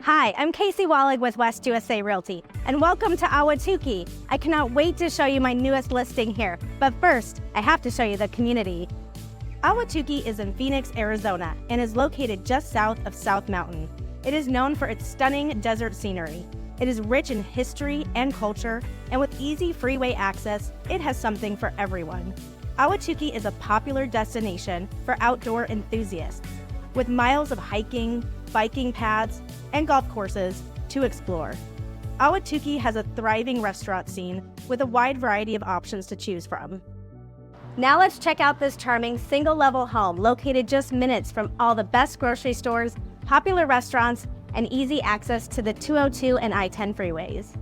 Hi, I'm Casey Wallig with West USA Realty, and welcome to Ahwatukee. I cannot wait to show you my newest listing here, but first, I have to show you the community. Ahwatukee is in Phoenix, Arizona, and is located just south of South Mountain. It is known for its stunning desert scenery. It is rich in history and culture, and with easy freeway access, it has something for everyone. Ahwatukee is a popular destination for outdoor enthusiasts, with miles of hiking, biking paths, and golf courses to explore. Ahwatukee has a thriving restaurant scene with a wide variety of options to choose from. Now let's check out this charming single-level home located just minutes from all the best grocery stores, popular restaurants, and easy access to the 202 and I-10 freeways.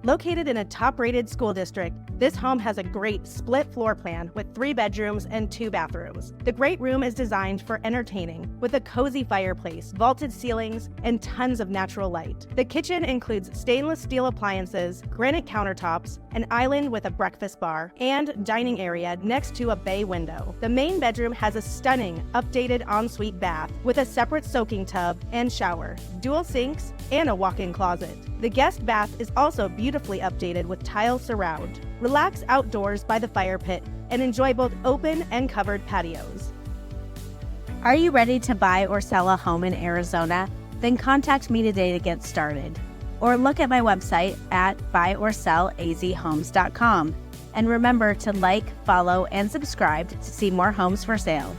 Located in a top-rated school district, this home has a great split floor plan with 3 bedrooms and 2 bathrooms. The great room is designed for entertaining with a cozy fireplace, vaulted ceilings, and tons of natural light. The kitchen includes stainless steel appliances, granite countertops, an island with a breakfast bar, and dining area next to a bay window. The main bedroom has a stunning, updated ensuite bath with a separate soaking tub and shower, dual sinks, and a walk-in closet. The guest bath is also beautifully updated with tile surround. Relax outdoors by the fire pit and enjoy both open and covered patios. Are you ready to buy or sell a home in Arizona? Then contact me today to get started. Or look at my website at buyorsellazhomes.com. And remember to like, follow, and subscribe to see more homes for sale.